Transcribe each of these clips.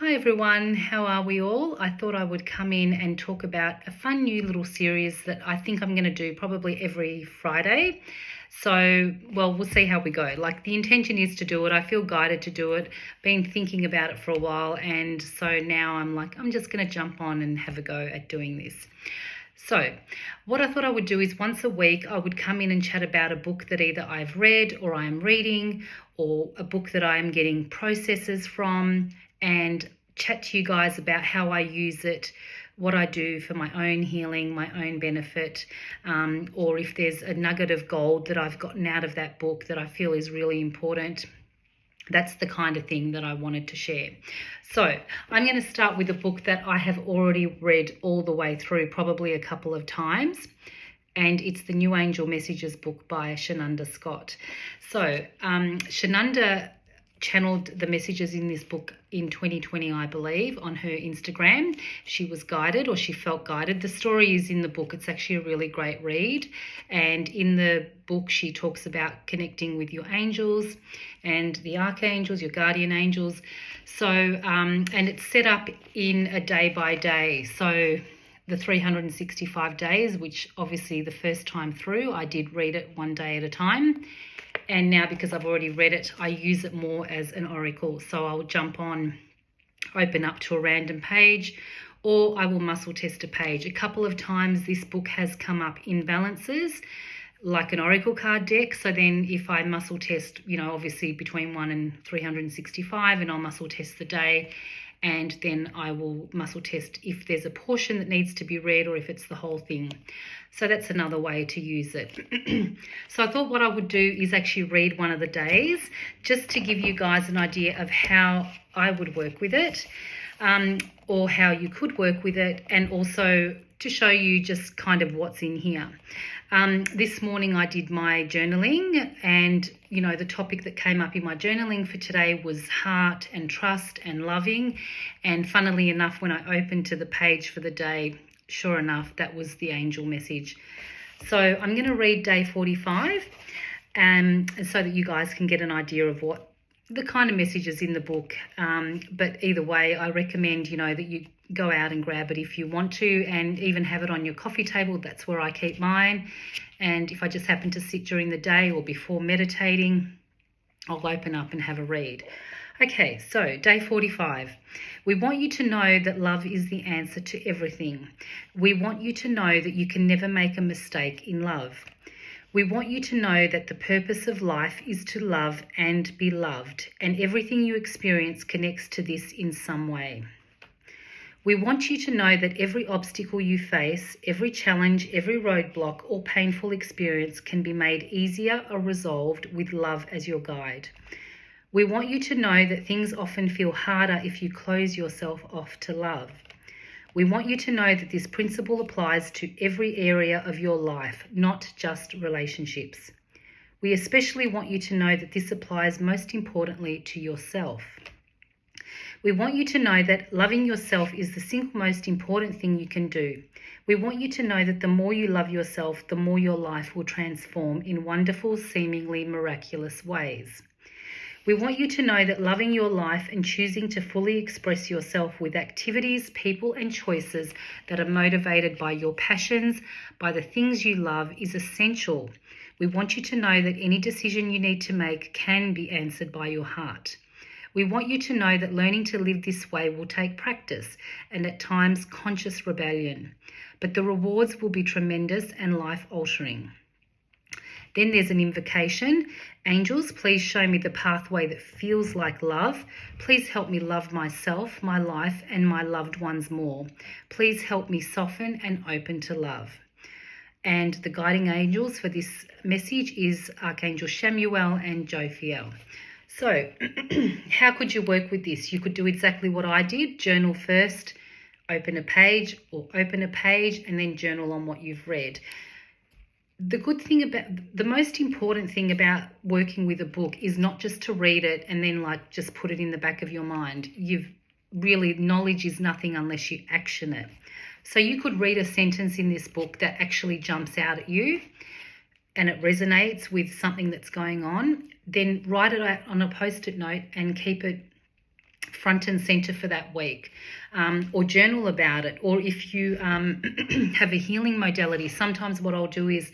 Hi everyone, how are we all? I thought I would come in and talk about a fun new little series that I think I'm going to do probably every Friday. So, we'll see how we go. Like, the intention is to do it. I feel guided to do it. Been thinking about it for a while, and so now I'm just going to jump on and have a go at doing this. So, what I thought I would do is once a week I would come in and chat about a book that either I've read or I am reading, or a book that I am getting processes from, and chat to you guys about how I use it, what I do for my own healing, my own benefit, or if there's a nugget of gold that I've gotten out of that book that I feel is really important. That's the kind of thing that I wanted to share. So I'm going to start with a book that I have already read all the way through, probably a couple of times, and it's the New Angel Messages book by Shunanda Scott. So Shunanda channeled the messages in this book in 2020, I believe, on her Instagram. She was guided, or she felt guided. The story is in the book. It's actually a really great read. And in the book, she talks about connecting with your angels and the archangels, your guardian angels. So, and it's set up in a day by day. So the 365 days, which obviously the first time through, I did read it one day at a time. And now, because I've already read it, I use it more as an oracle. So I'll jump on, open up to a random page, or I will muscle test a page. A couple of times this book has come up in balances, like an oracle card deck. So then if I muscle test, obviously between 1 and 365, and I'll muscle test the day, and then I will muscle test if there's a portion that needs to be read or if it's the whole thing. So that's another way to use it. So I thought what I would do is actually read one of the days, just to give you guys an idea of how I would work with it, or how you could work with it, and also to show you just kind of what's in here. This morning I did my journaling, and the topic that came up in my journaling for today was heart and trust and loving. And funnily enough, when I opened to the page for the day, sure enough, that was the angel message. So I'm going to read day 45, so that you guys can get an idea of what the kind of messages in the book. But either way, I recommend, that you go out and grab it if you want to, and even have it on your coffee table. That's where I keep mine. And if I just happen to sit during the day or before meditating, I'll open up and have a read. Okay, so day 45. We want you to know that love is the answer to everything. We want you to know that you can never make a mistake in love. We want you to know that the purpose of life is to love and be loved, and everything you experience connects to this in some way. We want you to know that every obstacle you face, every challenge, every roadblock or painful experience can be made easier or resolved with love as your guide. We want you to know that things often feel harder if you close yourself off to love. We want you to know that this principle applies to every area of your life, not just relationships. We especially want you to know that this applies most importantly to yourself. We want you to know that loving yourself is the single most important thing you can do. We want you to know that the more you love yourself, the more your life will transform in wonderful, seemingly miraculous ways. We want you to know that loving your life and choosing to fully express yourself with activities, people and choices that are motivated by your passions, by the things you love, is essential. We want you to know that any decision you need to make can be answered by your heart. We want you to know that learning to live this way will take practice and at times conscious rebellion, but the rewards will be tremendous and life-altering. Then there's an invocation. Angels, please show me the pathway that feels like love. Please help me love myself, my life, and my loved ones more. Please help me soften and open to love. And the guiding angels for this message is Archangel Chamuel and Jophiel. So how could you work with this? You could do exactly what I did. Journal first, open a page, or open a page and then journal on what you've read. The most important thing about working with a book is not just to read it and then just put it in the back of your mind. Knowledge is nothing unless you action it. So you could read a sentence in this book that actually jumps out at you and it resonates with something that's going on. Then write it out on a post-it note and keep it front and center for that week, or journal about it. Or if you have a healing modality, sometimes what I'll do is,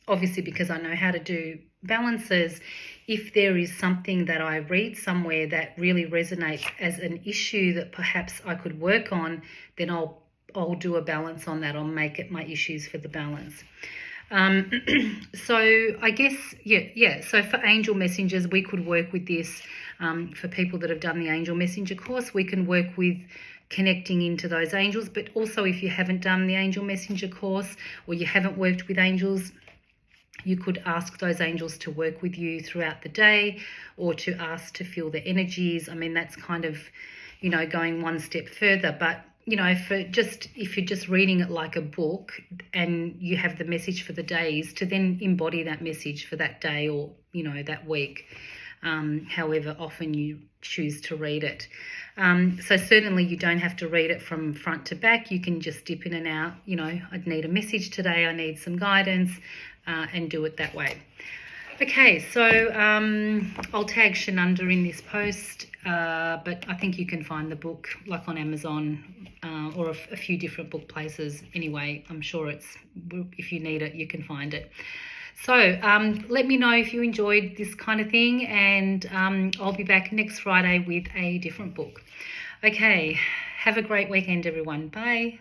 obviously because I know how to do balances, if there is something that I read somewhere that really resonates as an issue that perhaps I could work on, then I'll do a balance on that. I'll make it my issues for the balance. So I guess, so for angel messengers, we could work with this. For people that have done the angel messenger course, we can work with connecting into those angels. But also, if you haven't done the angel messenger course, or you haven't worked with angels, you could ask those angels to work with you throughout the day, or to ask to feel the energies. I mean, that's kind of, going one step further. But if you're just reading it like a book and you have the message for the days, to then embody that message for that day, or that week, however often you choose to read it. So certainly you don't have to read it from front to back. You can just dip in and out. I'd need a message today, I need some guidance, and do it that way. Okay, so I'll tag Shunanda in this post, but I think you can find the book like on Amazon, or a few different book places. Anyway, I'm sure if you need it, you can find it. So let me know if you enjoyed this kind of thing, and I'll be back next Friday with a different book. Okay, have a great weekend, everyone. Bye.